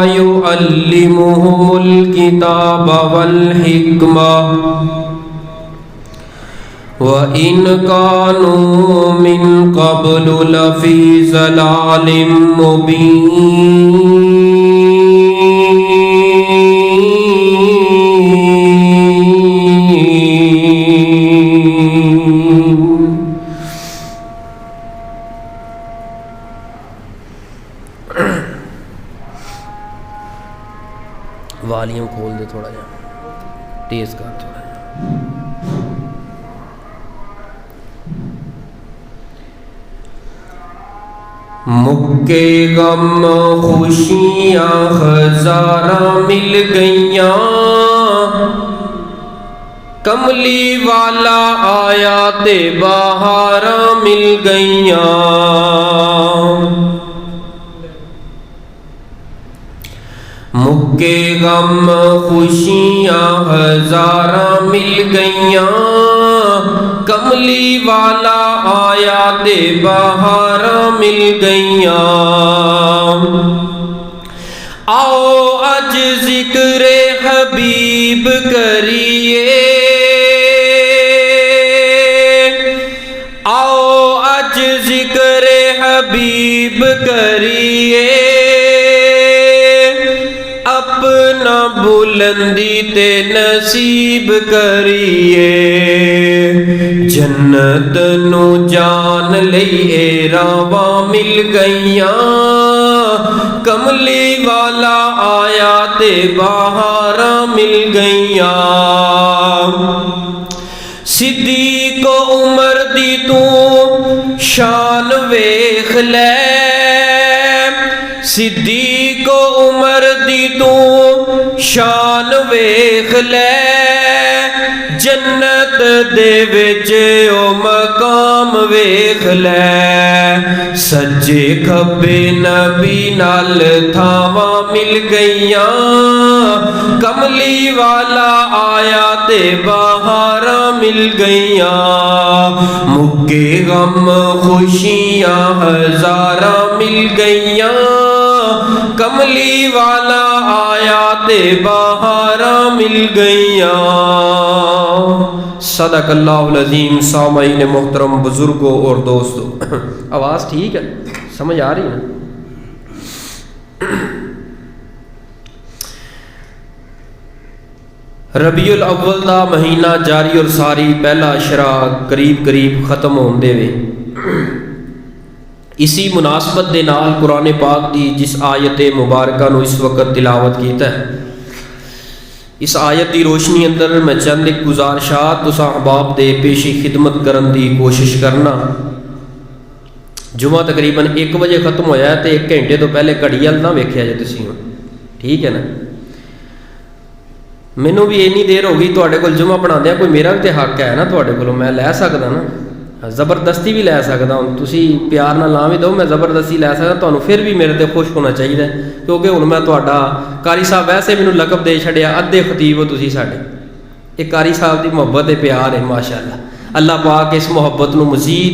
युअल्लिमुहुमुल किताब वल हिक्मा व इन कानू मिन क़ब्लु लफ़ी ज़लालिम मुबीन। वॉल्यूम खोल दे थोड़ा जा, तेज कर थोड़ा। मुक्के गम खुशियाँ हज़ारा मिल गईयाँ, कमली वाला आया ते बहारा मिल गईयाँ। मुक्के गम खुशियाँ हज़ारा मिल गईयाँ, कमली वाला आया ते बहारा मिल गईयाँ। आओ अज ज़िक्रे हबीब करिए, आओ अज ज़िक्रे हबीब करिए, अपना बुलंदी ते नसीब करिए। जन्नत नू जान लईए रावा मिल गईयाँ, कमली वाला आया ते बहारा मिल गईयाँ। सिद्दीक़ उमर दी तू शान वेख ले, सिद्दीक़ उमर दी तू शान वेख ले, जन्नत दे विच ओ मकाम वेख ले। सज्जे खब्बे नबी नाल थावां मिल गईयां, कमली वाला आया ते बहारा मिल गईयां। मुक्के गम खुशियाँ हज़ारा मिल गईयां, कमली वाला आया ते बहारा मिल गईयां। सदक़ल्लाहुल अज़ीम। सामईन मोहतरम, बुजुर्गों और दोस्तों, आवाज़ ठीक है, समझ आ रही है ना? रबीउल अव्वल दा महीना जारी और सारी, पहला अशरा करीब करीब ख़त्म होंदे वे। इसी मुनासबत दे नाल कुरान पाक दी जिस आयत मुबारका नू इस वक्त तिलावत कीता है, इस आयत की रोशनी अंदर मैं चंद एक गुजारिशात तुसां अहबाब दे पेशी खिदमत करन दी कोशिश करना। जुमा तकरीबन 1 बजे खत्म होया तो 1 घंटे तो पहले घड़ी वाल ना वेख्या जे तुसीं, ठीक है ना? मैनू भी इन्नी देर हो गई तुहाडे कोल जुमा पढ़ांदे, कोई मेरा भी तो हक है ना तुहाडे कोलों, मैं लै सकदा ना, ज़बरदस्ती भी लै सकदा। हुण तुसीं प्यार नाल ना भी दो, मैं ज़बरदस्ती लै सकदा, तुहानूं फिर भी मेरे ते खुश होना चाहिए, क्योंकि हुण मैं तुहाडा कारी साहब वैसे मैनूं लकब दे छड़िया, अद्धे खतीब हो तुसीं साडे। ये कारी साहब की मुहब्बत है, प्यार है, माशाअल्लाह। अल्लाह पाक इस मुहब्बत नूं मज़ीद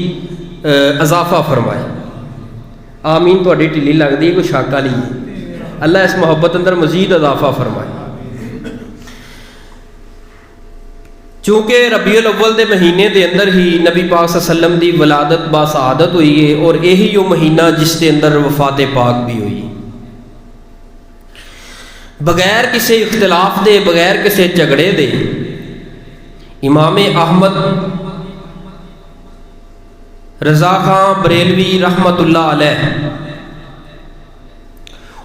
इजाफा फरमाए। आमीन। तुहाडी ढिल्ली लगदी कोई शक वाली है, अल्लाह इस मुहब्बत अंदर मज़ीद इजाफा फरमाए। चूँकि रबीउल अव्वल के महीने के अंदर ही नबी पाक सल्लम की वलादत बासआदत हुई है, और यही वो महीना जिसके अंदर वफात पाक भी हुई। बगैर किसी इख्तिलाफ दे, बगैर किसी झगड़े दे, इमाम अहमद रज़ा खां बरेलवी रहमतुल्लाह अलैह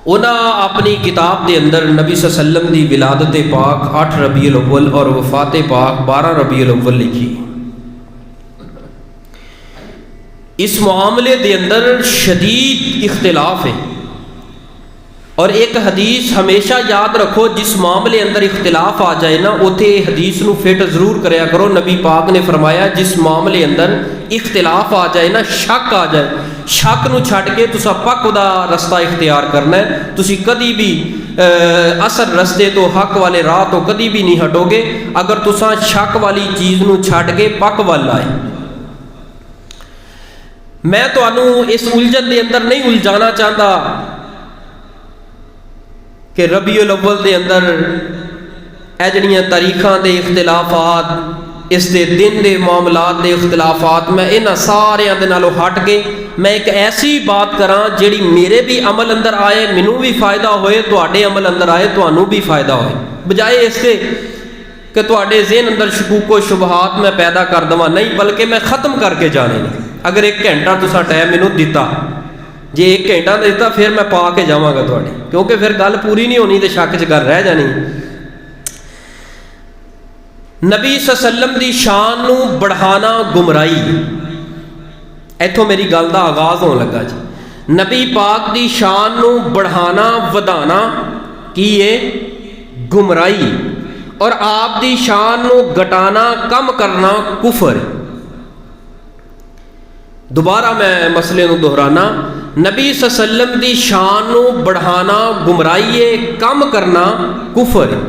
उन्हें अपनी किताब के अंदर नबी सल्लम की विलादत पाक 8 रबीउल अव्वल और वफात पाक 12 रबीउल अव्वल लिखी। इस मामले के अंदर शदीद इख्तिलाफ है, और एक हदीस हमेशा याद रखो, जिस मामले अंदर इख्तिलाफ आ जाए ना, उथे हदीस नूं फिट जरूर करया करो। नबी पाक ने फरमाया, जिस मामले अंदर इख्तिलाफ आ जाए ना, शक आ जाए, शक नूं छड्ड के तुसां पक दा रस्ता इख्तियार करना है। तुसीं कदी भी असल रस्ते तो, हक वाले राह तो कदी भी नहीं हटोगे अगर तुसां शक वाली चीज़ नूं छड्ड के पक वाल आए। मैं तुहानूं इस उलझन के अंदर नहीं उलझाना चाहता, कि रबीउल अव्वल के अंदर ਇਹ ਜਿਹੜੀਆਂ ਤਾਰੀਖਾਂ ਦੇ इख्तिलाफात इस दे दिन के मामलात के इख्तिलाफात मैं इन्हां सारियां दे नालों हट के मैं एक ऐसी बात करा जिहड़ी मेरे भी अमल अंदर आए, मैनू भी फ़ायदा होए, तुहाडे अमल अंदर आए, तुहानू भी फ़ायदा होए, बजाए इसके कि तुहाडे ज़हन अंदर शकूको शुबहात मैं पैदा कर देवां। नहीं, बल्कि मैं ख़त्म करके जाने ने। अगर 1 घंटा तुसां टाइम मैनू दिता, जे 1 घंटा दिता फिर मैं पा के जावांगा तुहाडे, क्योंकि फिर गल पूरी नहीं होनी तो शक च गल रह जानी। नबी सल्लम दी शान नू बढ़ाना गुमराही, इत्थों मेरी गल दा आगाज़ होने लगा जी। नबी पाक दी शान नू बढ़ाना वधाना की है गुमराही, और आप दी शान नू घटाना कम करना कुफर। दोबारा मैं मसले नू दोहराना, नबी सल्लम दी शान नू बढ़ाना गुमराही है, कम करना कुफर।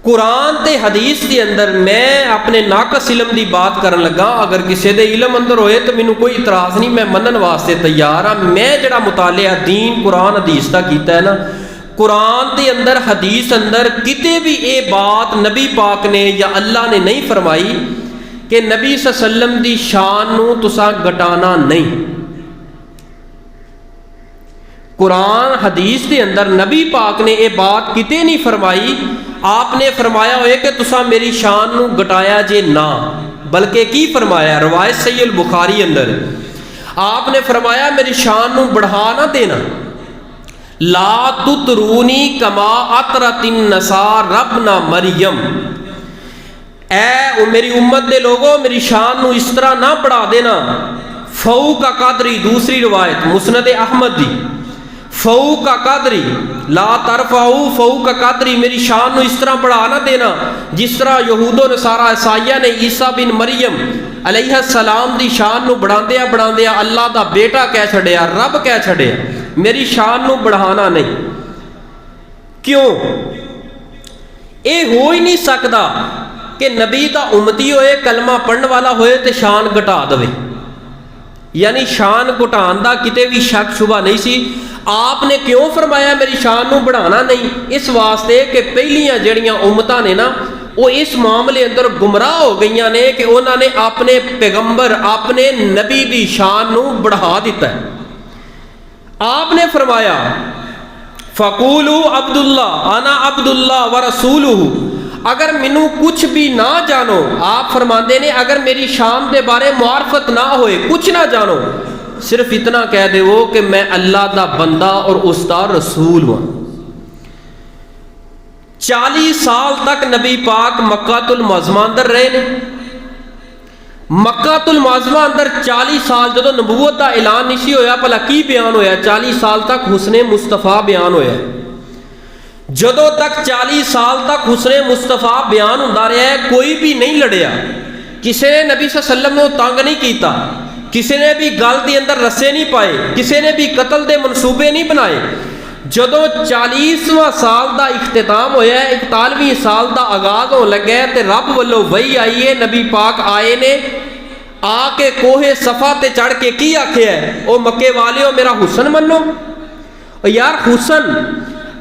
कुरान ते हदीस के अंदर मैं अपने नाकस इलम की बात करन लगा। अगर किसी दे इलम अंदर होए तो मैनू कोई इतराज़ नहीं, मैं मनन वास्ते तैयार हाँ। मैं जड़ा मुतालिया दीन कुरान हदीस का कीता है ना, कुरान के अंदर हदीस अंदर किते भी ये बात नबी पाक ने या अल्लाह ने नहीं फरमाई कि नबी सल्लम दी शान नू तुसा घटाना नहीं। कुरान हदीस के अंदर नबी पाक ने यह बात किते नहीं फरमाई। आपने फरमाया होए कि तुसा मेरी शान नू घटाया जे ना, बल्कि की फरमाया रवायत सही बुखारी अंदर आपने फरमाया मेरी शान नू बढ़ा ना देना। ला तुतरूनी कमा अतरतिन नसा रबना मरियम, ए मेरी उम्मत दे लोगों मेरी शान नू इस तरह ना बढ़ा देना। फऊ का कादरी, दूसरी रवायत मुस्नद अहमद दी, फऊ का कादरी ला तरफाऊ फऊ का कादरी, मेरी शान नू इस तरह बढ़ा ना देना जिस तरह यहूदो नसारा ईसाइया ने ईसा बिन मरियम अलैहिस्सलाम दी शान नू बढ़ांदिया बढ़ांदिया अल्लाह दा बेटा कह छड़िया, रब कह छड़िया। मेरी शान नू बढ़ाना नहीं। क्यों? ये हो ही नहीं सकता कि नबी दा उम्मती होए, कलमा पढ़ने वाला होए तो शान घटा दे। यानी शान घटान दा किते भी शक शुबा नहीं सी। आपने क्यों फरमाया मेरी शान नू बढ़ाना नहीं? इस वास्ते कि पहलियां जड़ियां उम्मतां ने ना वो इस मामले अंदर गुमराह हो गई ने कि उन्होंने अपने पैगंबर अपने नबी की शान नू बढ़ा दिता है। आपने फरमाया फ़कूलू अब्दुल्ला आना अब्दुल्ला व रसूलुहु, अगर मैनू कुछ भी ना जानो, आप फरमाते ने अगर मेरी शान के बारे मुआरफत ना होए, कुछ ना जानो, सिर्फ इतना कह दे वो कि मैं अल्लाह दा बंदा और उसका रसूल हूँ। 40 साल तक नबी पाक मक्कातुल मुअज़्ज़मा अंदर रहे ने। मक्कातुल मुअज़्ज़मा अंदर 40 साल जो नबूवत का ऐलान नहीं होया, भला की बयान होया? 40 साल तक हुस्ने मुस्तफा बयान होया। जदों तक 40 साल तक हुस्ने मुस्तफा बयान होंदा रहा है, कोई भी नहीं लड़िया, किसी ने नबी सल्लम नूं तंग नहीं किया, किसी ने भी गल के अंदर रस्से नहीं पाए, किसी ने भी कतल के मनसूबे नहीं बनाए। जदों 40वां साल का इख्तिताम होया, 41वें साल का आगाज हो लगा तो रब वालों वही आई है, नबी पाक आए ने, आके कोहे सफा ते चढ़ के की आखे है, ओ मक्के वालियो मेरा हुसन मनो। यार हुसन,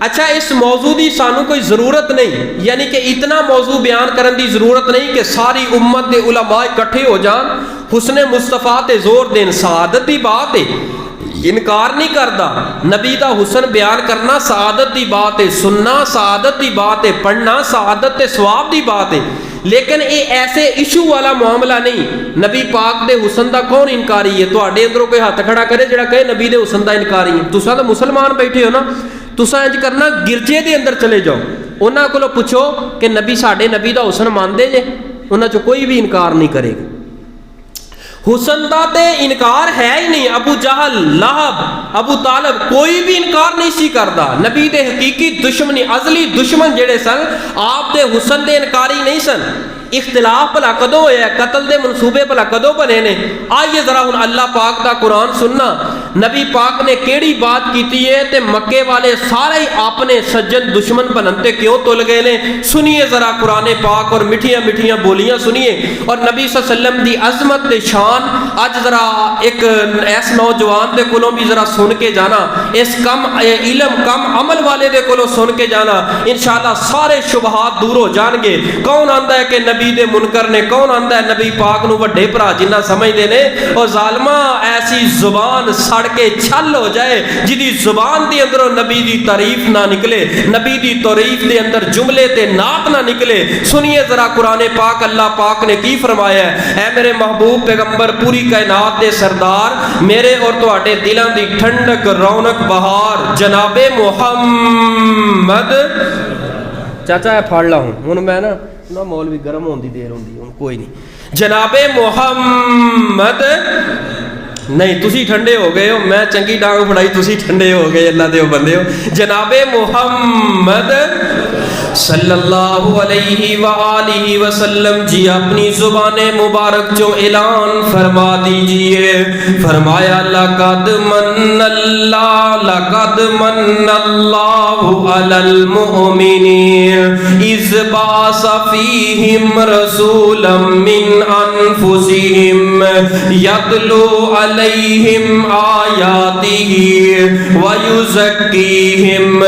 अच्छा इस मौजू की सानू कोई ज़रूरत नहीं, यानी कि इतना मौजू बयान करने की ज़रूरत नहीं कि सारी उम्मत के उलमा इकट्ठे हो जान, हुस्ने मुस्तफा ते जोर देन। सआदत की बात है, इनकार नहीं करता। नबी का हुसन बयान करना सआदत की बात है, सुनना सआदत की बात है, पढ़ना सआदत ते सवाब की बात है। लेकिन ये ऐसे इशू वाला मामला नहीं। नबी पाक दे हुसन का कौन इनकारी है? तुहाडे अंदरों कोई हाथ खड़ा करे जिहड़ा कहे नबी दे हुसन का इनकारी है? तुसां तो मुसलमान बैठे हो ना, तुसां इंज करना गिरजे के अंदर चले जाओ, उन्हां कोलों पुछो कि नबी साडे नबी का हुसन मानते जे? उन्हां चों कोई भी इनकार नहीं करेगा। हुसन का तो इनकार है ही नहीं। अबू जहल, लहब, अबू तालब कोई भी इनकार नहीं सी करता। नबी दे हकीकी दुश्मनी अजली दुश्मन जेड़े सन आप दे हुसन दे इनकारी नहीं सन। इख्तिलाफ भला कदों होया, कतल के मनसूबे भला कदों बने ने। आइए जरा हुण अल्लाह पाक का कुरान सुनना, नबी पाक ने केड़ी बात की है ते मक्के वाले सारे ही अपने सज्जन दुश्मन बनते क्यों तुल गए ने। सुनिए जरा कुरान पाक और मिठिया मिठिया बोलियां सुनिए और नबी सल्लल्लाहु अलैहि वसल्लम की अजमत ते शान अज जरा एक ऐस नौजवान दे कोलों भी जरा सुन के जाना, इस कम इलम कम अमल वाले दे कोलों सुन के जाना, इंशाअल्लाह सारे शुबहात दूर हो जाएंगे। कौन आंदा है कि नबी दे मुनकर ने, कौन आंदा है नबी पाक नूं वड्डे भरा जिन्ना समझदे ने। और जालमा ऐसी जुबान सड़ के छल हो जाए जिहदी जुबान दे अंदरों नबी दी तारीफ ना निकले, नबी दी तारीफ दे अंदर जुमले ते नात ना निकले। सुनिए जरा कुरान पाक अल्लाह पाक ने की फरमाया है। ऐ मेरे महबूब पैगंबर पूरी कायनात दे सरदार, मेरे और तुहाडे दिलां दी ठंडक रौनक बहार जनाबे मुहम्मद। चाचा फड़ ला हुण मैं ना मौलवी गर्म होने की देर होंगी, हुण कोई नहीं। जनाबे मुहम्मद नहीं तुसी ठंडे हो गए हो, मैं चंगी डांग फड़ाई तुसी ठंडे हो गए, अल्लाह दे बंदे हो। जनाबे मुहम्मद सल्लल्लाहु अलैहि व आलिहि वसल्लम जी अपनी जुबाने मुबारक जो ऐलान फरमा दीजिए। फरमाया लक़द मन्नल्लाहु अलल मुमिनीन इज़ बाअसा फ़ीहिम रसूलन मिन अनफुसिहिम यतलू अलैहिम आयातिही व युज़क्कीहिम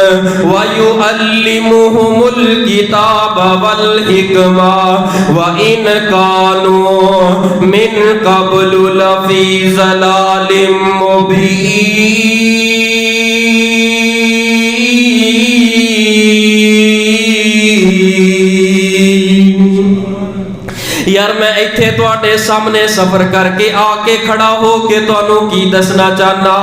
व युअल्लिमुहुमुल किताब वल हिकमा व इन कानू मिन क़ब्लु लफ़ी ज़लालिम मुबीन। यार मैं इत्थे तुहाडे सामने सफर करके आके खड़ा हो के तुहानू की दसना चाहना,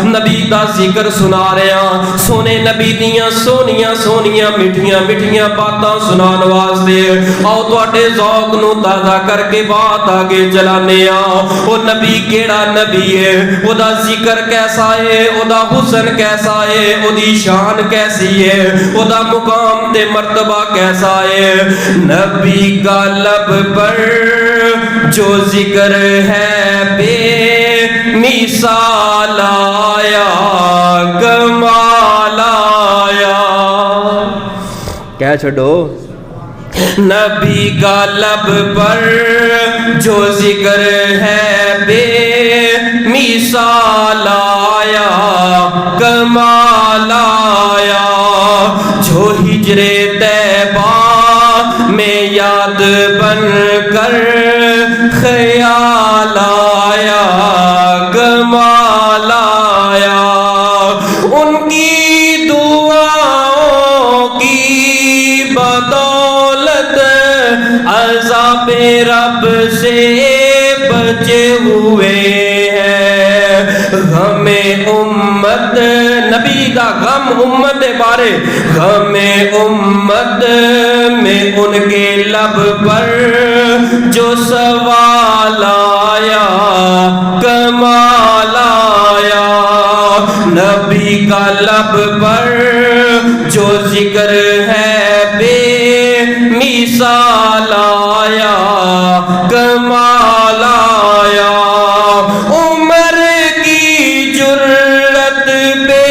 नबी दा जिक्र सुना रहा, सोने नबी दियां सोनिया सोनिया मिठिया मिठिया बातां सुनान वास्ते। आओ तुहाडे ज़ौक नू ताज़ा करके बात आगे चलाने आ। ओ नबी केड़ा नबी है, ओदा जिक्र कैसा है, ओदा हुस्न कैसा है, ओदी शान कैसी है, ओदा मुकाम ते मर्तबा कैसा है। नबी का लब पर जो जिक्र है बेमिसाल आया कमाल आया। क्या छोड़ो नबी का लब पर जो जिक्र है बेमिसाल आया कमाल आया। जो हिजरे तैबा में याद बन कर ख्याल आया कमाल आया। उनकी दुआओं की बदौलत अज़ाबे रब से बचे हुए हैं। गमे उम्मत नबी दा गम उम्मत दे बारे, गमे उम्मत में उनके लब पर जो सवाल आया कमाल आया। नबी का लब पर जो जिक्र है बेमिसाल आया कमाल आया। उम्र की जुर्रत पे,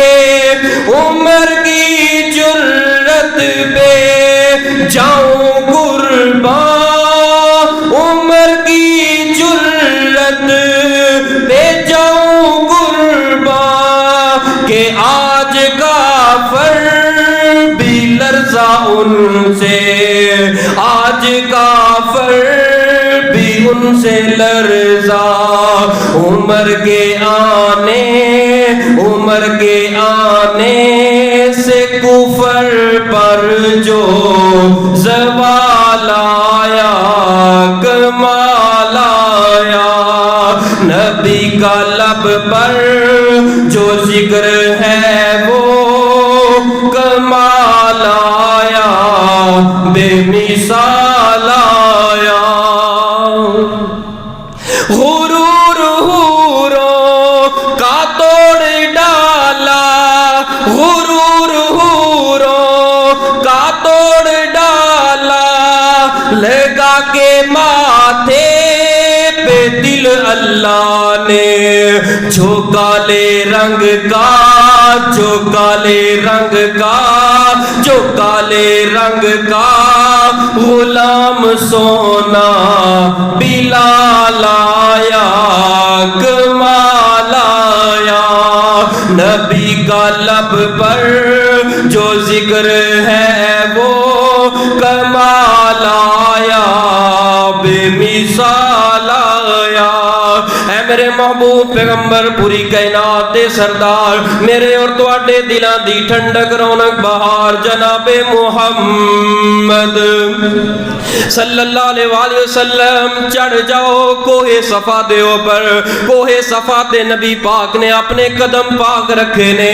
उम्र की जुर्रत पे जाऊं कुर्बान, उम्र की जुर्रत पे जाऊं कुर्बान। के आज काफर भी लर्जा उनसे, आज काफर भी उनसे लर्जा। उम्र के आने से कुफर पर जो ज़वाल आया कमाल आया। नबी का लब पर जो जिक्र है वो कमाल आया बेमिसाल आया। गुरूर हूरों का तोड़ डाला, गुरूर हूरों का तोड़ डाला। लगा के माथे पे दिल अल्लाह ने, जो काले रंग का, जो काले रंग का, जो काले रंग का गुलाम सोना बिलाल आया, कमाल आया। नबी का लब पर जो जिक्र है वो कमाल आया, बेमिसाल आया। ऐ मेरे महबूब पैगंबर पूरी कायनात दे सरदार, मेरे और तुहाडे दिलां दी ठंडक रौनक बहार जनाबे मुहम्मद सल्लल्लाहु अलैहि वसल्लम चढ़ जाओ कोहे सफा दे ऊपर। कोहे सफा ते नबी पाक ने अपने कदम पाक रखे ने।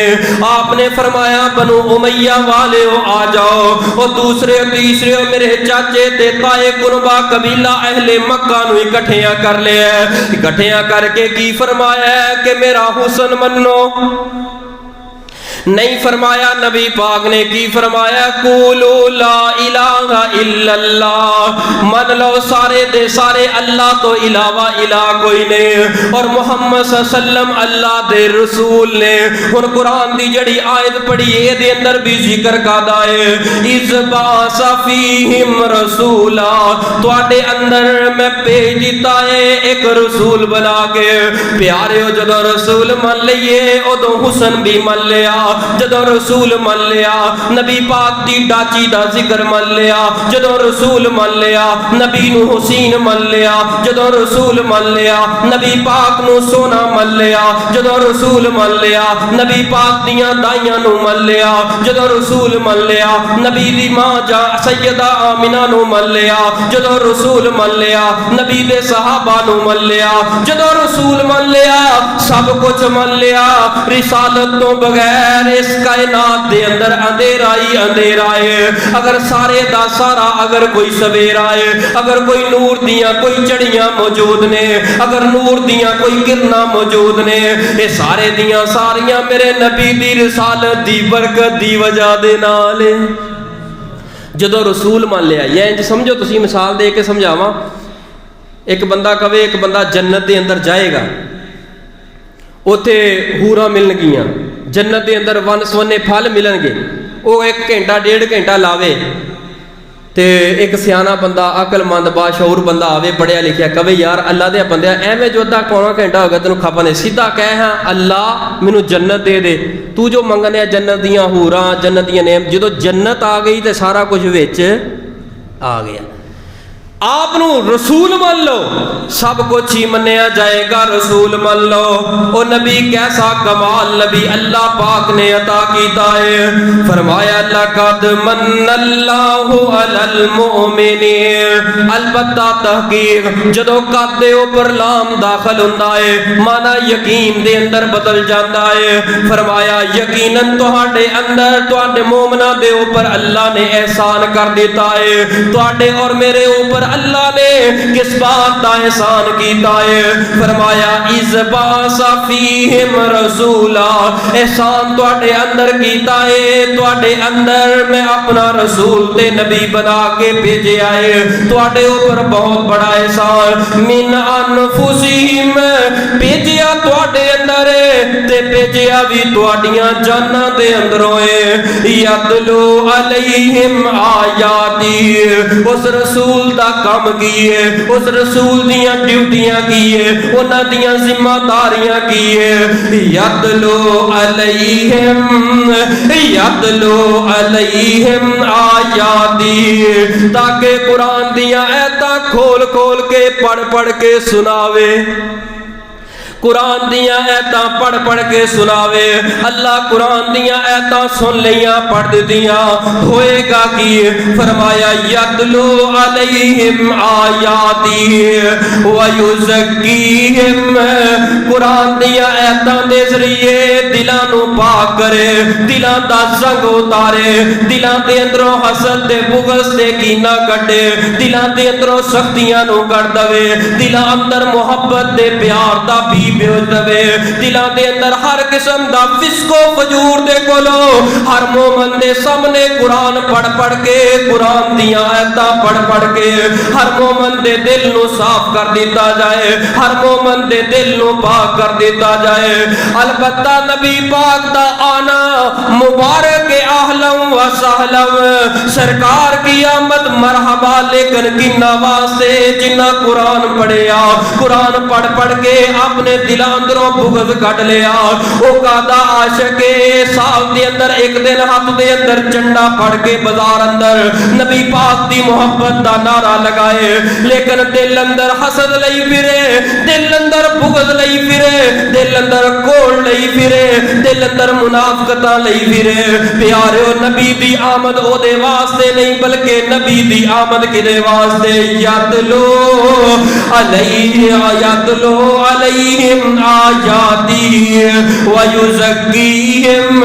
आपने फरमाया बनु उमैया वाले हो आ जाओ, और दूसरे तीसरे मेरे चाचे ते ताए कुरबा कबीला अहले मक्का नु इकट्ठियां कर लिया। इकट्ठियां करके की फरमाया कि मेरा हुस्न मन्नो। नहीं फरमाया नबी पाक ने की फरमाया, कूलू ला इलाहा इल्लल्लाह, मन लो सारे दे सारे अल्लाह तो इलावा इला कोई नहीं, और मोहम्मद सल्लल्लाहु अल्लाह दे रसूल ने। हुन कुरान दी जड़ी आयत पढ़ी ए दे अंदर भी जिक्र करदा है, इस बासा फीहिम रसूला, तुहाडे अंदर मैं भेज दिता है एक रसूल बना के। प्यारे हो जदों रसूल मन लईए उदों हुस्न भी मन लिया, जदों रसूल मन लिया नबी पाक दी डाची दा जिक्र मन लिया, जदों रसूल मन लिया नबी नू हुसैन मन लिया, जदों रसूल मन लिया नबी पाक नू सोना मन लिया, जदों रसूल मन लिया नबी पाक दियां दाइयां नू मन लिया, जदों रसूल मन लिया नबी दी मां जा सैयदा आमिना नू मन लिया, जदों रसूल मन लिया नबी दे सहाबा नू मन लिया, जदों रसूल मन लिया सब कुछ मन लिया। रिसालत तो बगैर इस कायनात दे अंदर अंधेरा ही अंधेरा है। अगर सारे दा सारा अगर कोई सवेरा है, अगर कोई नूर दियां कोई चढ़ियां मौजूद ने, अगर नूर दियां कोई किरना मौजूद ने, ये सारे दियां सारियां मेरे नबी दी रिसालत दी बरकत दी वजह दे नाल। जदों रसूल मान लिया, या इंज समझो, तुसी मिसाल दे के समझावां, एक बंदा कवे एक बंदा जन्नत दे अंदर जाएगा, उथे हूरां मिलणगियां, जन्नत के अंदर वन सवने फल मिलणगे, वो एक घंटा डेढ़ घंटा लावे ते एक सियाना बंदा अकलमंद बाशऊर बंदा आवे पढ़िया लिखिया कवे यार अल्लाह दे बंदे एवें जो अद्धा पौना घंटा हो गया तेन खपा ने, सीधा कह हाँ अल्लाह मैनू जन्नत दे दे, तू जो मंगने जन्नत दियां हूरां जन्नत दियां नेम, जो जन्नत आ गई तो सारा कुछ विच आ गया। आप रसूल मान लो सब कुछ ही मन्या जाएगा, रसूल मान लो। ओ नबी कैसा कमाल नबी अल्लाह पाक ने अता कीता है। फरमाया लक़द मन्नल्लाहु अलल मुमिनीन, अलबत्ता तहकीक जदों कद दे ऊपर लाम दाखिल हुंदा है माना यकीन दे अंदर बदल जाता है। फरमाया यकीनन तुहाडे अंदर तुहाडे मोमना दे ऊपर अल्लाह ने एहसान कर दिता है, तुहाडे और मेरे ऊपर अल्लाह ने किस बात का एहसान कीता है। फरमाया इस बासा फीहिम रसूला, एहसान तुहाडे अंदर कीता है, तुहाडे अंदर मैं अपना रसूल ते नबी बना के भेजा है, तुहाडे ऊपर बहुत बड़ा एहसान। मिन अनफुसिहिम भेजिया तुहाडे अंदर ते भेजिया भी तुहाडियां जानां दे अंदरों है। यतलू अलैहिम आयाती, उस रसूल दा काम की है, उस रसूल दियां ड्यूटियां की है, उन्हां दियां जिम्मेदारियां की है। यतलू अलैहिम आयाती, ताकि कुरान दियां आयतां खोल खोल के पढ़ पढ़ के सुनावे, कुरान दियां आयतां पढ़ पढ़ के सुनावे। अल्लाह कुरान दियां आयतां सुन लियां पढ़ दियां होएगा कि फरमाया यतलू अलैहिम आयाती व युज़क्कीहिम, कुरान दियां आयतां दे जरिए दिलां नू पाक करे, दिलां दा जंग उतारे, दिलां दे अंदरों हसद ते बुग़ज़ ते कीना कटे, दिलां दे अंदरों सख्तियां नू कट दवे, दिलां अंदर मुहब्बत ते प्यार दा भी पाकी बेच दवे। दिलों के अंदर हर किस्म का फिस्को फजूर दे कोलो हर मोमन दे सामने कुरान पढ़ पढ़ के, कुरान दियां आयतां पढ़ पढ़ के हर मोमन दे दिल नू साफ कर दिता जाए, हर मोमन दे दिल नू पाक कर दिता जाए। अलबत्ता नबी पाक दा आना मुबारक आहलम व सहलम, सरकार की आमद मरहबा, लेकिन किन्ना वास्ते जिन्ना कुरान पढ़िया, कुरान पढ़ पढ़ के अपने दिल अंदरों बुगज कट लिया। ओ कादा आशिक साल दे अंदर एक दिन हाथ दे अंदर झंडा पढ़ के बाजार अंदर नबी पाक दी मोहब्बत दा नारा लगाए, लेकिन दिल अंदर हसद लई फिरे, दिल अंदर बुगज लई फिरे, दिल अंदर कोड़ लई फिरे, दिल अंदर मुनाफकतां लई फिरे। प्यारे नबी दी आमद ओदे वास्ते नहीं बल्कि नबी दी आमद किदे वास्ते, यतलो अलैहिम आयाती व युज़क्कीहिम।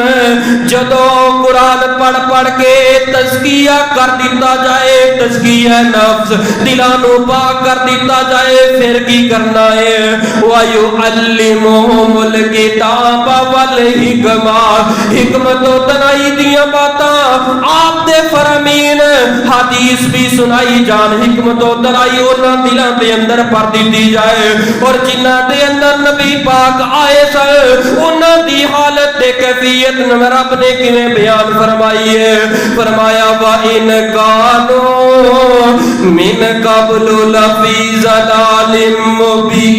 जदों कुरान पढ़ पढ़ के तज़किया कर दिता जाए, तज़किया नफ्स दिलां नू पाक कर दिता जाए, फिर की करना है, व युअल्लिमुहुमुल किताब वल हिकमा, हिकमत और तनाई दियां बातां आप दे फरमीन हदीस भी सुनाई जान, हिकमत और तनाई उन्हां दिलां दे अंदर पर दी जाए। और जिन्हां दे अंदर नबी पाक आए सन उन्हां दी हालत ते कैफियत रब ने किवें बयान फरमाई है। फरमाया व इन कानो मिन कब्लु लफी ज़लालिम मुबीन,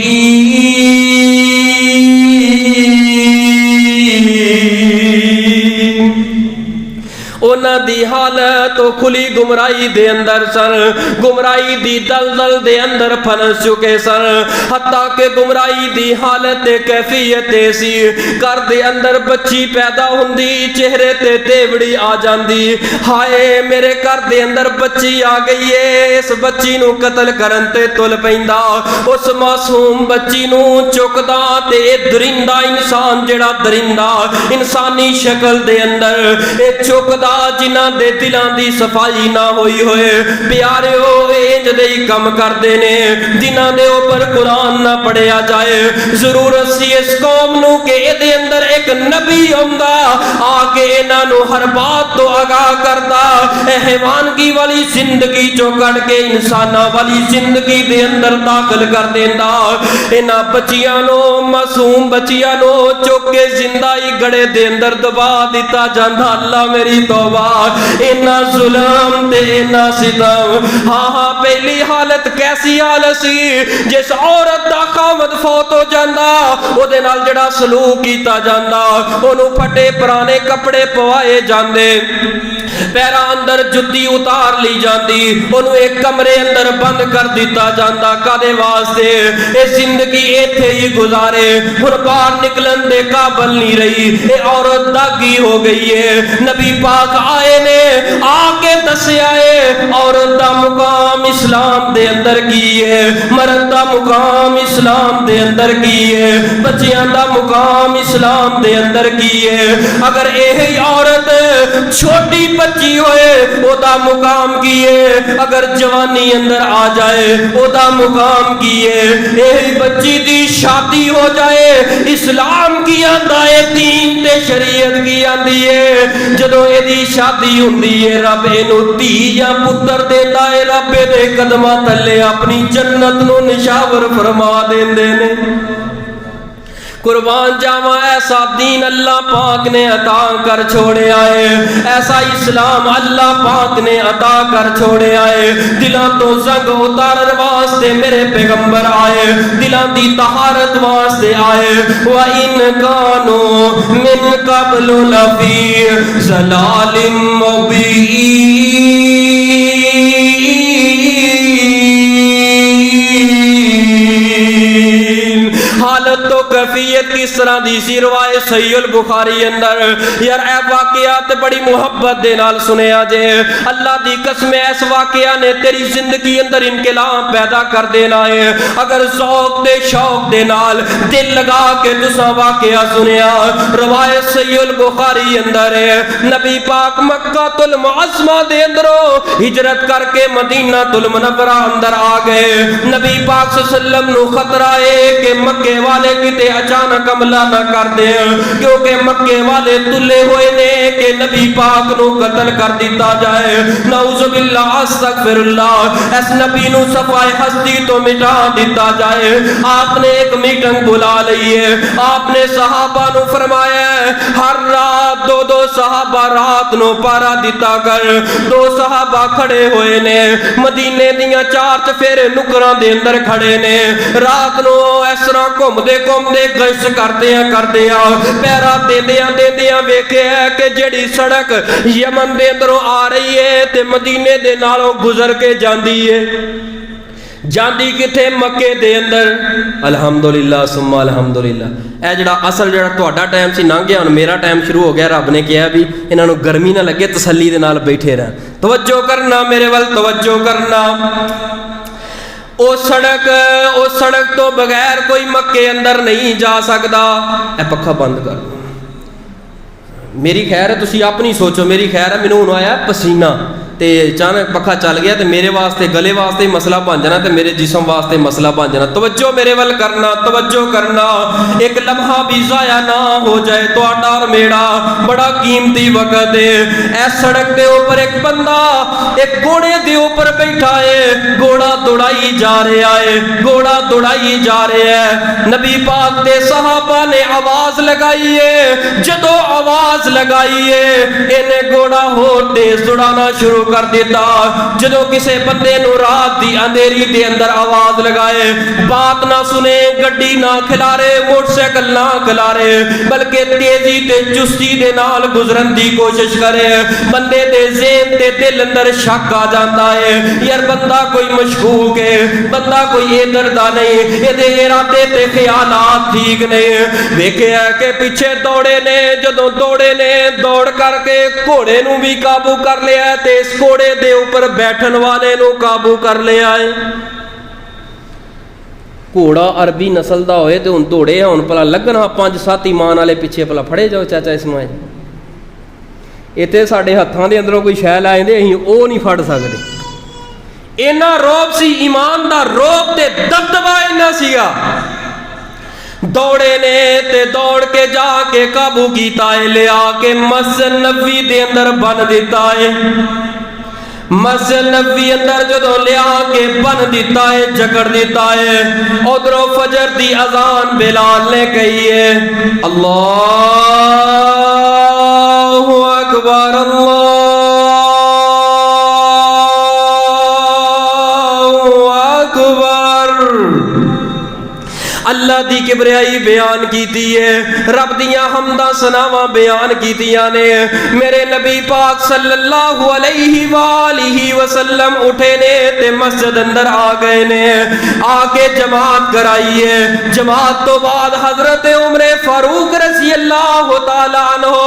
उन्हां दी हालत तो खुली गुमराही दे अंदर सन, गुमराही दी दलदल दे अंदर फंस चुके सन। हत्ता के गुमराही दी हालत ते कैफियत सी, घर दे अंदर बच्ची पैदा हुंदी चेहरे ते तेवड़ी आ जांदी, हाय मेरे घर दे अंदर बच्ची आ गई है, इस बच्ची नू कतल करन ते तुल पैंदा। उस मासूम बच्ची नू चुकदा ते दरिंदा इंसान जेड़ा दरिंदा इंसानी शक्ल दे अंदर ए चुकदा जिन्हां दे दिलां दी सफाई ना होई होए। प्यारिओ इंज दे ही कम करदे ने जिन्हां दे ऊपर कुरान ना पढ़िया जाए। जरूरत सी इस कौम नू कि इहदे अंदर एक नबी आउंदा आके इन्हां नू हर बात तो आगाह करदा, हैवानगी वाली जिंदगी चो कढ़ के इंसाना वाली जिंदगी दे अंदर दाखिल कर देंदा। इन्हां बच्चियां नू मासूम बच्चियां नू चुक के जिंदा ही गड़े दे अंदर दबा दिता जांदा। अल्लाह मेरी तौबा, इन्ना जुल्म ते इन्ना सितम। हाँ हाँ पहली हालत कैसी हालत सी, जिस औरत दा खावंद फौत हो जांदा ओदे नाल जेड़ा सलूक कीता जांदा, ओनू फटे पुराने कपड़े पवाए जांदे, पैरां अंदर जुत्ती उतार ली जाती, ओनू एक कमरे अंदर बंद कर दिता जाता। कादे वास्ते? ये जिंदगी इत्थे ही गुजारे, हुण बाहर निकलन दे काबल नहीं रही, ये औरत दागी हो गई है। नबी पाक आए ने आके दस्या है औरत दा मुकाम इस्लाम दे अंदर की है, मर्द दा मुकाम इस्लाम दे अंदर की है, बच्चियां दा मुकाम इस्लाम दे अंदर की है। अगर यही औरत छोटी बच्ची होए ओदा मुकाम की है, अगर जवानी अंदर आ जाए ओदा मुकाम की है। यही बच्ची दी शादी हो जाए इस्लाम की आंदा है, दीन ते शरीयत की आंदी है। जदों एदी शादी हुंदी है रब इनू धी या पुत्र देंदा है, रब दे कदमां थल्ले अपनी जन्नत नू निशावर फरमा देंदे ने। कुर्बान जावा ऐसा दीन अल्लाह पाक ने अता कर छोड़े आए, ऐसा इस्लाम अल्लाह पाक ने अता कर छोड़े आए। दिलों तो जंग उतारन वास्ते मेरे पैगंबर आए, दिलों की तहारत वास्ते आए। व इन कानो मिन कब्लु लफी ज़लालिम मुबीन, हालत तो कैफियत की इस तरह दी सी रवायत सही अल बुखारी अंदर। यार ए वाकया ते बड़ी मुहब्बत दे नाल सुनिया जे। अल्लाह दी कसम इस वाकया ने तेरी जिंदगी अंदर इनकलाब पैदा कर देना है। अगर ज़ौक़ ते शौक दे नाल दिल लगा के तुसा वाकया सुनिया, रवायत सही अल बुखारी अंदर है। नबी पाक मक्का तुल मुअज़्ज़मा दे अंदरों हिजरत करके मदीना तुल मुनव्वरा अंदर आ गए। नबी पाक सल्लल्लाहु अलैहि वसल्लम नु खतरा है कि मक्के वाले किते अचानक हमला ना कर दे, क्योंकि मक्के वाले तुले हुए ने कि नबी पाक नु कत्ल कर दिता जाए। नाउज़ुबिल्लाह अस्तगफिरुल्लाह। इस नबी नु सफाए हस्ती तो मिटा दिता जाए। आपने एक मीटिंग बुला ली है। आपने सहाबा नु फरमाया हर रात दो दो सहाबा रात नु पारा दिता कर। दो सहाबा खड़े हुए ने मदीने दियां चार चफेरे नुकरां दे अंदर खड़े ने। रात नु इस तरह घूमदे घूमदे गश्त करदे पैरा देंदियां वेखिया कि जेड़ी सड़क यमन दे अंदरों आ रही है ते मदीने दे नालों गुजर के जांदी है। जांदी किथे मक्के दे अंदर। अल्हम्दुलिल्लाह सुम्मा अल्हम्दुलिल्लाह। ए जड़ा असल जड़ा तुहाडा टाइम सी लंघ गया, हुण मेरा टाइम शुरू हो गया। रब ने कहा भी इन्हां नूं गर्मी ना लगे, तसल्ली दे नाल बैठे रह। तवज्जो करना मेरे वल, तवज्जो करना। उस सड़क तो बगैर कोई मक्के अंदर नहीं जा सकता। ए पक्खा बंद कर मेरी खैर है, तुसी अपनी सोचो। मेरी खैर है, मैनूं हुण आया पसीना ते अचानक पक्खा चल गया तो मेरे वास्ते गले वास्ते ही मसला बन जाना, तो मेरे जिस्म वास्ते मसला बन जाना। तवज्जो मेरे वल करना, तवज्जो करना। एक लम्हा भी जाया ना हो जाए। तो और मेरा बड़ा कीमती वक्त है। इस सड़क के ऊपर एक बंदा एक घोड़े के ऊपर बैठा है। घोड़ा दौड़ाई जा रहा है, घोड़ा दौड़ाई जा रहा है। नबी पाक दे सहाबा ने आवाज लगाई है। जदों आवाज लगाई है इन्हें घोड़ा होर तेज दौड़ाना शुरू कर दिता। जदों किसी बंदे नूं रात दी अंधेरी दे अंदर आवाज लगाए, बात ना सुने, गड्डी ना खिलारे, मोटरसाइकिल ना खिलारे, बल्कि तेजी ते चुस्ती दे नाल गुजरन दी कोशिश करे, बंदे दे ज़हन ते दिल अंदर शक आ जाता है। यार बंदा कोई मशकूक है, बंदा कोई इधर दा नहीं, इहदे इरादे ते ख्यालात ठीक नहीं। वेखिया कि पीछे दौड़े ने। जदों दौड़े ने दौड़ करके घोड़े नूं भी काबू कर लिया ते घोड़े दे ऊपर बैठन वाले नूं काबू कर लिया है। घोड़ा अरबी नस्ल का होए तो हुण दौड़े हुण भला लगन 5-7 ईमान वाले पिछे भला फड़े जाओ चाचा इसमाइल। इत्थे साडे हत्थां दे अंदरों कोई शै लै आंदे असीं ओह नहीं फड़ सकदे। इन्ना रोब सी, ईमान दा रोब ते दबदबा इन्ना सीगा। दौड़े ने ते दौड़ के जाके काबू किया है, लिया के मस्जिद नबी दे अंदर बन दिता है। मस्जिद नबी अंदर जदों लिया के बन दिता है, जकड़ दिता है। उधरों फजर दी अजान बिलाल ने कही है, अल्लाहु अकबर अल्लाहु अकबर। अल्लाह दी किबरियाई बयान कीती है, रब दियां हमदा सनावां बयान कीतियां ने। मेरे नबी पाक सल्लल्लाहु अलैहि वसल्लम उठे ने ते मस्जिद अंदर आ गए ने। आके जमात कराई है। जमात तो बाद हजरत उमर फारूक रज़ी अल्लाह तआला अन्हु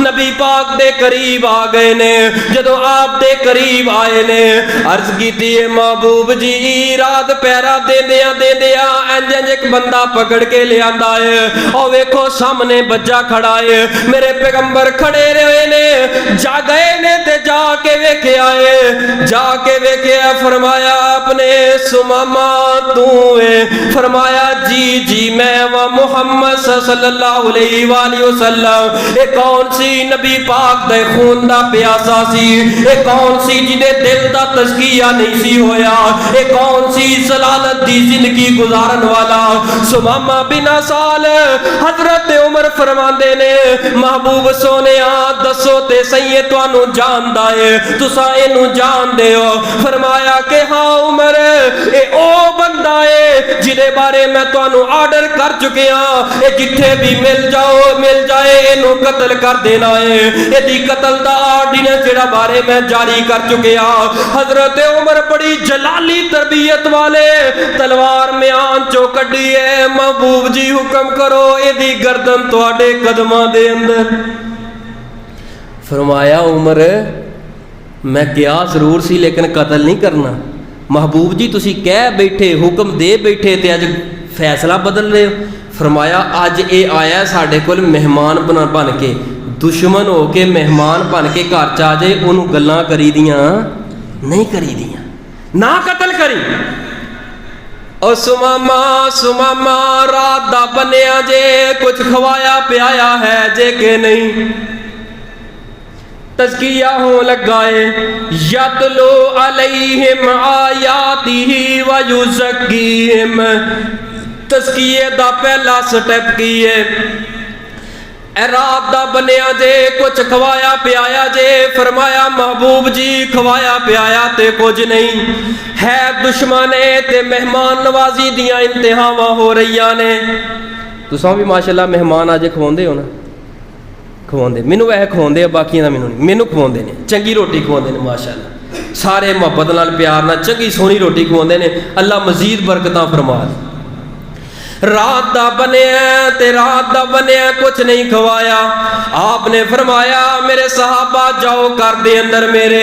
नबी पाक दे करीब आ गए ने। जदों आप दे करीब आए ने अर्ज कीती है, महबूब जी रात पैरा देंदियां देंदियां इंज एक बंदा पकड़ के ले आंदा है। और वेखो सामने बच्चा खड़ा है। मेरे पैगंबर खड़े रहे ने, जा गए ने ते जाके वेखे आए, जाके वेखे फरमाया आपने सुमामा तू है? फरमाया जी जी मैं व मोहम्मद सल्लल्लाहु अलैहि वसल्लम। ये कौन सी नबी पाक दे खून दा प्यासा सी? ये कौन सी जिदे दिल दा तज़किया नहीं सी होया? ये कौन सी सलालत दी जिंदगी गुजारन वाला? सुमामा बिना साल हजरत उमर फरमांदे ने, महबूब सोने दसो ते सही तुहानू जानदा है है, तुसा इनू जानदे हो। फरमाया कि हाँ उमर, ये ओ बंदा है जिदे बारे मैं तुहानू आर्डर कर चुके हाँ, ये जिथे भी मिल जाए इनू कतल कर देना है। यदि कतल दा आर्डिनेंस जिहड़ा बारे मैं जारी कर चुके हाँ। हजरत उमर बड़ी जलाली तरबियत वाले तलवार म्यान चो कड्डी है। महबूब जी हुक्म करो इहदी गर्दन तुहाडे कदमां दे अंदर। फरमाया उमर मैं गया जरूर सी लेकिन कतल नहीं करना। महबूब जी तुसी कह बैठे, हुक्म दे बैठे ते अज फैसला बदल रहे हो। फरमाया अज ये आया साढ़े कोल मेहमान बन के, दुश्मन हो के मेहमान बन के घर च आ जाए, उन्होंने गल्लां करी दियां नहीं करी दियां, ना कतल करी। और सुमामा रात दा बनिया जे, कुछ खवाया पियाया है जे के नहीं। तज़किया हो लगाए, यतलो अलैहिम आयातिही व युज़क्कीहिम। तज़किये दा पहला स्टेप की है, रात दा बनिया जे, कुछ खवाया पियाया जे। फरमाया महबूब जी खवाया पियाया ते कुछ नहीं है, दुश्मन ते मेहमान नवाजी दियां इंतहावां हो रही ने। तुसां भी माशाअल्लाह मेहमान अज खवाउंदे हो ना? खवाउंदे, मैनू वैसे खवाउंदे, बाकियां दा मैनू नहीं, मैनू खवाउंदे ने, चंगी रोटी खवाउंदे ने माशाअल्लाह, सारे मुहब्बत नाल प्यार नाल चंगी सोहनी रोटी खवाउंदे ने। अल्लाह मजीद बरकतां फरमा दे। रात दा बनिया ते रात दा बनिया कुछ नहीं खवाया। आपने फरमाया मेरे सहाबा जाओ घर दे अंदर मेरे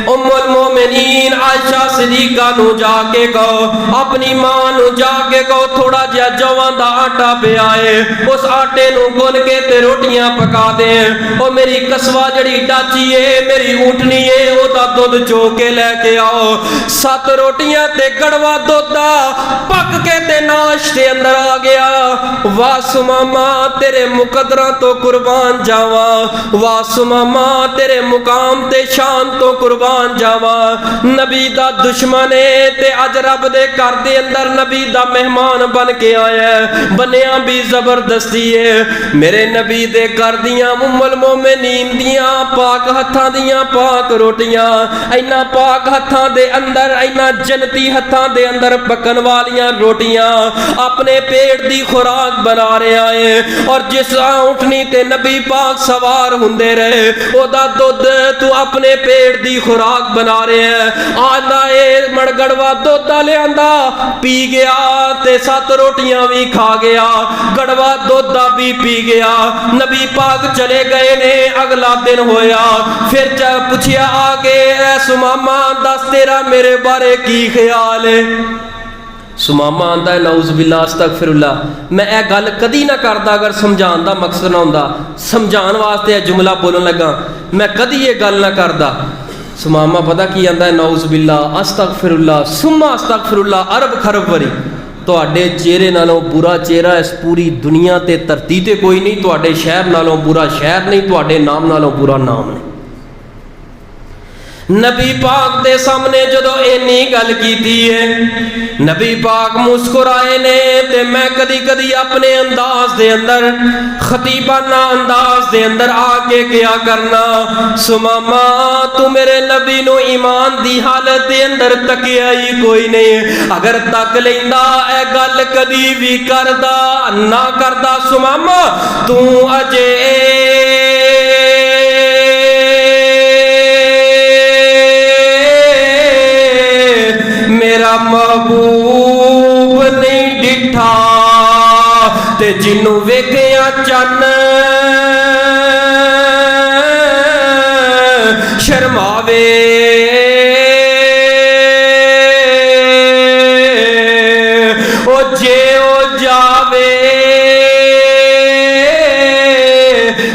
उम्मुल मोमिनीन आयशा सिद्दीका नू जाके कहो, अपनी मां नू जाके कहो थोड़ा जिहा जवां दा आटा पिया है, उस आटे नू गुन के ते रोटियां पका दे। ओ मेरी कसवा जड़ी डाची है, मेरी ऊँटनी है, ओदा दुध चो के लेके आओ। 7 रोटियां ते गड़वा दुध पक के ते नाश्ते अंदर आ गया। वाह सुमामा तेरे मुकदरा तो कुर्बान जावा, वाह सुमामा तेरे मुकाम ते शान तो कुर्बान जावा। नबी दा दुश्मन है ते अज रब दे घर दे अंदर नबी दा मेहमान बन के आया है, बनिया भी जबरदस्ती है। मेरे नबी दे घर दियां उम्मुल मोमिनीन दियां पाक हत्थां दियां पाक रोटियां, इन्ना पाक हत्थां दे अंदर, इन्ना जन्नती हत्थां दे अंदर पकन वालियां रोटियां अपने पेट दी खुराक बना रहा है। और जिस ऊँटनी ते नबी पाक सवार हुंदे रहे, ओदा दुध तू अपने पेट दी खुराक बना रहे है। आंदा ए मड़गड़वा दुध लियांदा पी गया ते 7 रोटियां भी खा गया, गड़वा दुध भी पी गया। नबी पाक चले गए ने, अगला दिन होया, फिर पूछया आगे ऐ सुमामा दस तेरा मेरे बारे की ख्याल है। सुमामा आंदा है नऊज़ुबिल्लाह अस्तगफिरुल्लाह, मैं यह गल कदी ना करता अगर समझाने का मकसद ना होंदा, समझाने वास्ते यह जुमला बोलन लगा, मैं कदी ये गल ना करता। सुमामा पता की आंदा है नऊज़ुबिल्लाह अस्तगफिरुल्लाह सुम्मा अस्तगफिरुल्लाह अरब खरब वरी। तुहाडे चेहरे नालों बुरा चेहरा इस पूरी दुनिया ते धरती ते कोई नहीं, तुहाडे शहर नालों बुरा शहर नहीं, तुहाडे नाम नालों बुरा नाम नहीं। नबी पाक दे सामने जदों इन्नी गल कीती है, नबी पाक मुस्कुराए ने। ते मैं कदी कदी अपने अंदाज दे अंदर, खतीबाना अंदाज दे अंदर आके क्या करना, सुमामा तू मेरे नबी नु ईमान दी हालत दे अंदर तकिया ही कोई नहीं, अगर तक लेंदा ए गल कदी भी करदा ना करदा। सुमामा तू अजे मेरा महबूब नहीं डिठा ते जिन्नू वेखिया चन्न शर्मावे। ओ जे ओ जावे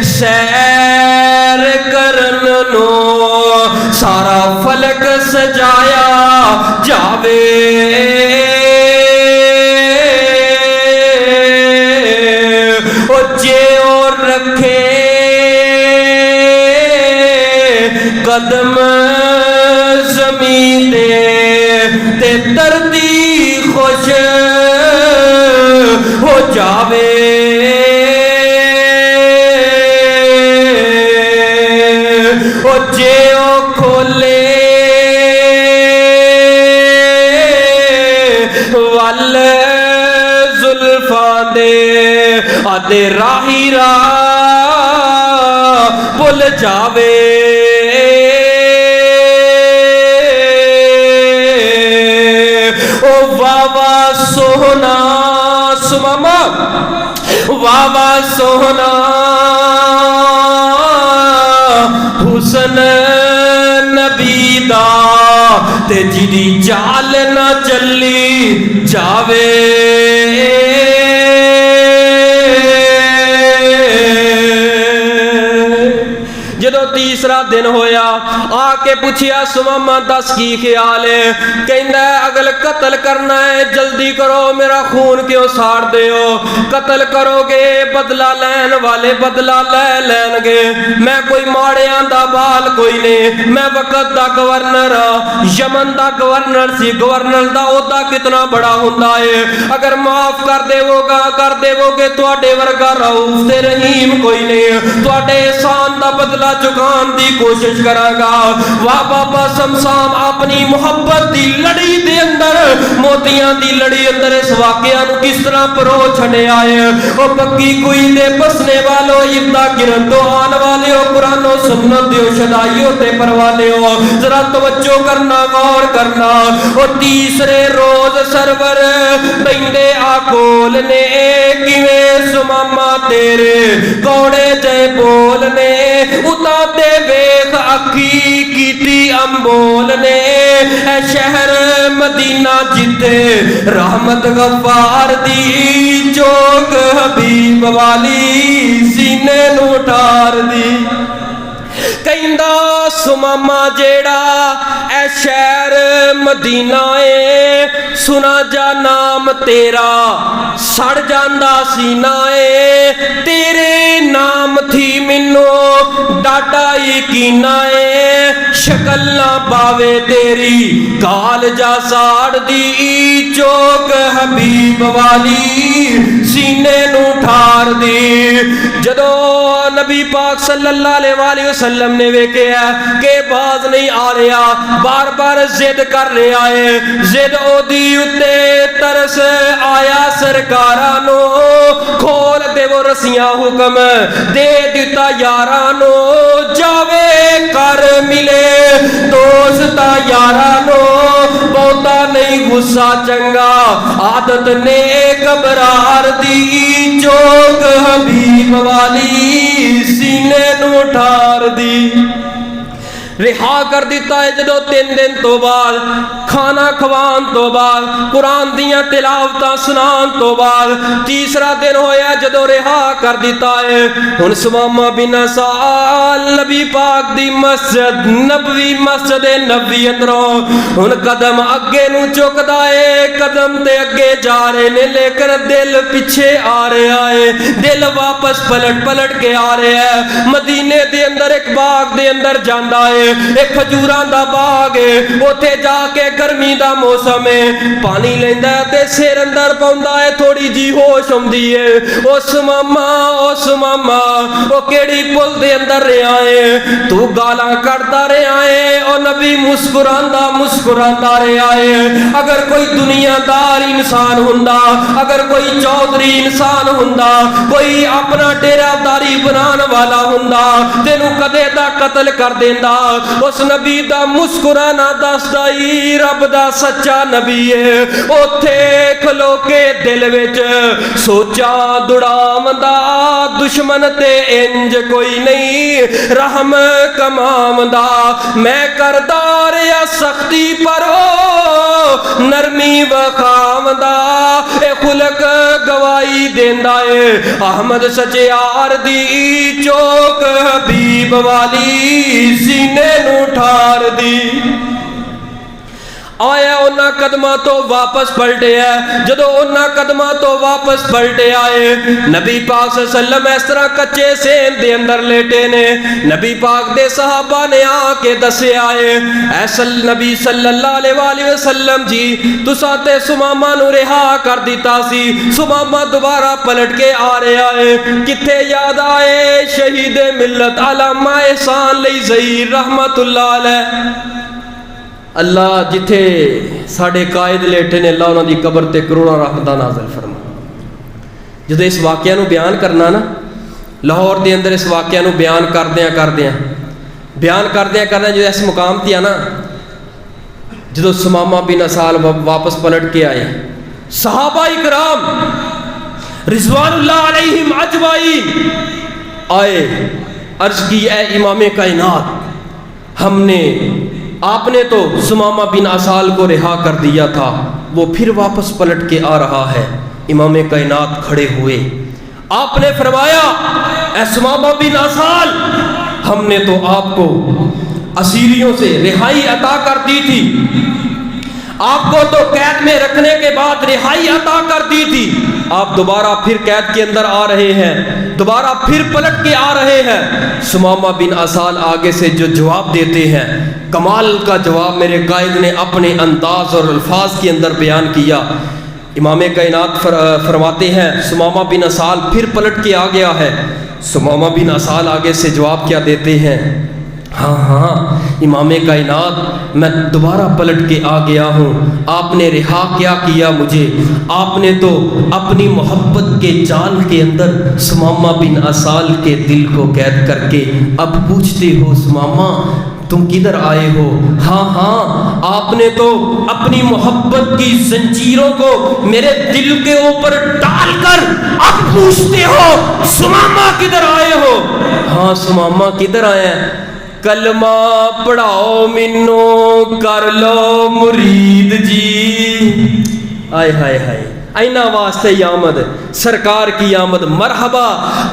सैर करन नो, सारा फलक सजाया जावे। ओ जे और रखे कदम जमीन ते धरती खुश हो जावे। ओ जे ओ खोले वल जुल्फां दे आदे राही राह भुल जावे ओ वावा सोहना सुमामा वावा सोहना हुसन नबी दा ते जिदी चाल ना चली जावे जदों तीसरा दिन होया आके पूछिया सुमामा दस की ख्याल है कहंदा अगल कत्ल करना है जल्दी करो मेरा खून क्यों साड़ दियो कत्ल करोगे बदला लैन वाले बदला ले लैनगे मैं कोई माड़ियां दा बाल कोई नहीं मैं वक्त दा गवर्नर यमन दा गवर्नर सी गवर्नर दा ओहदा कितना बड़ा हुंदा है अगर माफ कर देवोगे तुहाडे वर्गा रऊफ ते रहीम कोई नहीं तुहाडे एहसान दा बदला चुकान दी कोशिश करांगा वाह बाबा समसाम अपनी मुहब्बत दी लड़ी दे अंदर मोतियां दी लड़ी अंदर इस वाकया नु किस तरह परो छड़िया है ओ पक्की कोई दे बसने वालों इब्दा किरण तो आने वाले हो कुरान और सुन्नत दे शदाइयों ते परवाले हो जरा तवज्जो करना गौर करना ओ तीसरे रोज सरवर बैंदे आकोल ने किवें सुमामा तेरे कौड़े जय बोलने उताते वेख अखी कीती अंबोल ने ऐ शहर मदीना जिते रहमत गफ्फार दी चौक हबीब वाली सीने नू ठार दी कहंदा सुमामा जेड़ा ऐ शहर मदीना है सुना जा नाम तेरा सड़ जांदा सीना है तेरे नाम थी मिन्नो डाटा यकीना है शक्ल ना पावे तेरी काल जा साड़ दी चौक हबीब वाली सीने नू ठार दी जदों नबी पाक सल्लल्लाहु अलैहि वसल्लम ने वेख्या कि बाज नहीं आ रहा बार बार जिद कर रहा है जिद ओदी उत्ते तरस आया सरकारां नो खोल देवो रसियां हुक्म दे दिता यारां नो जावे कर मिले दोस्ता यारां नो बहुता नहीं गुस्सा चंगा आदत ने घबरार दी चौक हबीब वाली सीने नू ठार दी रिहा कर दिता है जदों 3 दिन तो बाद खाना खवान तो बाद कुरान दियां तिलावतां सुनान तो बाद तीसरा दिन होया जदों रिहा कर दिता है हुण सुमामा बिन साल नबी पाक दी मस्जिद नबवी अंदरों हुण कदम अगे नू चुकदा है कदम ते अगे जा रहे ने लेकिन दिल पीछे आ रहा है दिल वापस पलट के आ रहा है मदीने दे अंदर एक बाग दे अंदर जांदा है एक खजूरां दा बाग है उथे जाके गर्मी दा मौसम है पानी लेंदा ते सिर अंदर पाउंदा है थोड़ी जी होश आउंदी है उस मामा ओ केड़ी पुल दे अंदर रहा है तू गालां कढदा रहा है ओ नबी मुस्कुरांदा रहा है अगर कोई दुनियादार इंसान हुंदा अगर कोई चौधरी इंसान हुंदा कोई अपना डेरादारी बनाने वाला हुंदा तेनू कदे दा कत्ल कर देंदा उस नबी दा मुस्कुराना दसदा ही रब दा सच्चा नबी है उथे खलो के दिल विच सोचा दुड़ावदा दुश्मन ते इंज कोई नहीं रहम कमावदा मैं करदा रिया सख्ती पर नरमी वखावदा ए खुलक गवाही देंदा है अहमद सचियार दी चौक हबीब वाली सीने नू ठार दी आया उन्हां कदमां तो वापस पलटे है। जदों उन्हां कदमां तो वापस पलटे आए, नबी पाक सल्लम इस तरह कच्चे सेम दे अंदर लेटे ने। नबी पाक दे सहाबा ने आके दस्या है, ऐसा नबी सल्लल्लाहु अलैहि वसल्लम जी तुसां ते सुमामा नूं रिहा कर दिता सी। सुमामा दोबारा पलट के आ रहा है, किथे याद आए शहीद मिल्लत अल्लामा एहसान लई ज़हीर रहमतुल्लाह अलैह। अल्लाह जिथे साडे कायद लेटे ने, अल्लाह उन्हां दी कब्र ते करोड़ां रहमतां नाज़िल फरमा। जदों इस वाक़या नूं बयान करना ना, लाहौर दे अंदर इस वाक़या नूं बयान करदियां जो इस मुकाम ते आ ना, जदों सुमामा बिन असाल वापस पलट के आए, सहाबा इकराम रिज़वानुल्लाह अलैहिम अजमाइन आए, अर्ज की ए इमाम कायनात, हमने आपने तो सुमामा बिन असाल को रिहा कर दिया था, वो फिर वापस पलट के आ रहा है। इमाम कायनात खड़े हुए, आपने फरमाया ए सुमामा बिन असाल, हमने तो आपको असीरियों से रिहाई अता कर दी थी, आपको तो कैद में रखने के बाद रिहाई अता कर दी थी, आप दोबारा फिर कैद के अंदर आ रहे हैं, दोबारा फिर पलट के आ रहे हैं। सुमामा बिन असाल आगे से जो जवाब देते हैं, कमाल का जवाब मेरे कायद ने अपने अंदाज और अल्फाज के अंदर बयान किया। इमाम कायनात फरमाते हैं, सुमामा बिन असाल फिर पलट के आ गया है। सुमामा बिन असाल आगे से जवाब क्या देते हैं, हाँ हाँ इमाम कायनात, मैं दोबारा पलट के आ गया हूँ, आपने रिहा क्या किया मुझे, आपने तो अपनी मोहब्बत के जाल के अंदर सुमामा बिन असाल के दिल को कैद करके अब पूछते हो सुमामा तुम किधर आए हो। हाँ हाँ आपने तो अपनी मोहब्बत की जंजीरों को मेरे दिल के ऊपर डालकर अब पूछते हो सुमामा किधर आए हो। हाँ सुमामा किधर आए हैं, कलमा पढ़ाओ मिन्नो कर लो मुरीद जी। आय हाय हाय, इना वास्ते आमद सरकार की आमद मरहबा,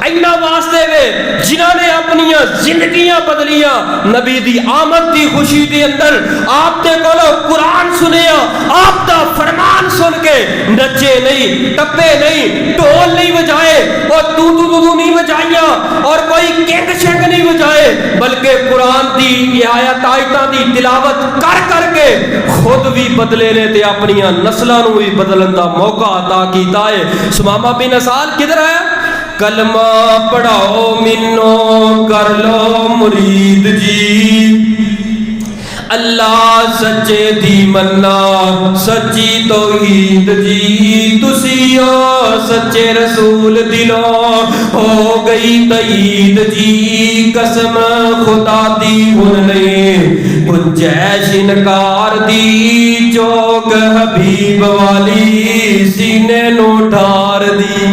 इना वास्ते वे जिन्होंने अपनी जिंदगियां बदलियां नबी दी आमद की खुशी के अंदर आपके कोलो कुरान सुनिया, आपका फरमान सुन के नचे नहीं, टप्पे नहीं, ढोल नहीं बजाए और तू नहीं बजाइया और कोई किंग शेंग नहीं बजाए, बल्कि कुरान की आयत आयतां दी तिलावत कर करके खुद भी बदले ने ते अपनी नस्लों भी बदलन का मौका अता कीता है। सुमामा बिन असाल किधर है, कलमा पढ़ाओ मिन्नो कर लो मुरीद जी, अल्लाह सच्चे दी मन्ना सच्ची तौहीद जी, तुसियो सच्चे रसूल दिलों हो गई तईद जी, कसम खुदा दी हुन्ने गुंजैश इनकार दी, चौक हबीब वाली सीने नो ठार दी।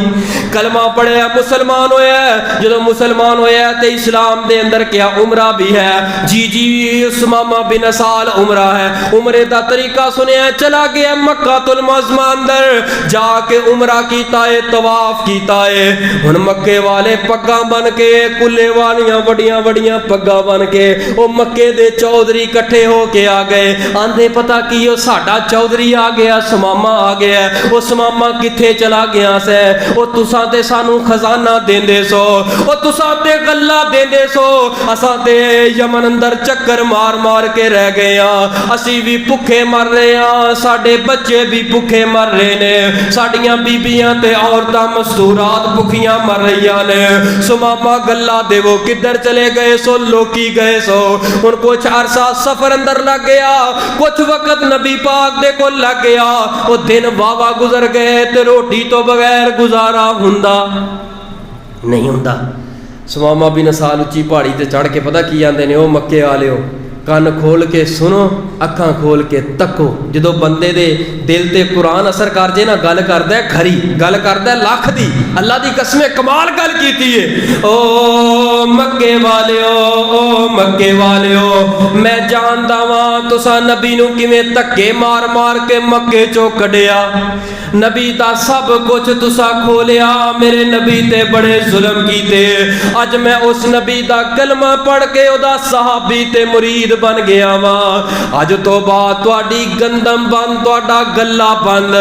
कलमा पढ़िया मुसलमान होया, जो मुसलमान होया ते इस्लाम दे अंदर क्या उमरा भी है। जी जी सुमामा बिन असाल उमरा है, उमरे दा तरीका सुनिया, चला गया मक्कातुल मुअज़्ज़मा अंदर जाके उमरा कीता है, तवाफ कीता है। हुन मक्के वाले पग्गा बन के, कुल्ले वालियां वडियां वडियां पग्गा बन के ओ मक्के दे चौधरी इकट्ठे होके आ गए, आंदे पता की ओ साडा चौधरी आ गया, सुमामा आ गया। ओ सुमामा किथे चला गया से, ओ तुसा ते सानू खजाना देंदे सो, ओ तुसा ते गल्ला देंदे सो, असा ते यमन अंदर चक्कर मार मार के रह गए हां, असी भी भुखे मर रहे हां, साडे बच्चे भी भुखे मर रहे ने, साडियां बीबियां ते औरतां मस्तूरात भुखियां मर रही ने। सुमामा गल्ला देवो किधर चले गए सो, लोकी गए सो। हुन कुछ अरसा सफर अंदर लग गया, कुछ वक्त नबी पाक दे को लग गया, वो दिन वावा गुजर गए ते रोटी तो बगैर गुजारा हुंदा नहीं हुंदा। सुमामा बिन असाल उच्ची पहाड़ी ते चढ़ के पता की आंदे ने, ओ मक्के वालिओ कन खोल के सुनो, अखां खोल के तको। जो बंदे दे दिल ते कुरान असर कर जे ना, गल करदा है खरी, गल करदा है लख दी, अल्लाह दी कसमें कमाल गल कीती है। ओ मक्के वालिओ, ओ मक्के वालिओ, मैं जानदा वां तुसां नबी नूं किवें धक्के मार मार के मक्के चों कढिया, नबी दा सब कुछ तुसा खोलिया, मेरे नबी ते बड़े जुल्म कीते। अज मैं उस नबी दा कलमा पढ़ के उदा सहाबी ते मुरीद बन गया वा। अज तो बाद तुहाडी गंदम बंद, तुहाडा गल्ला बंद।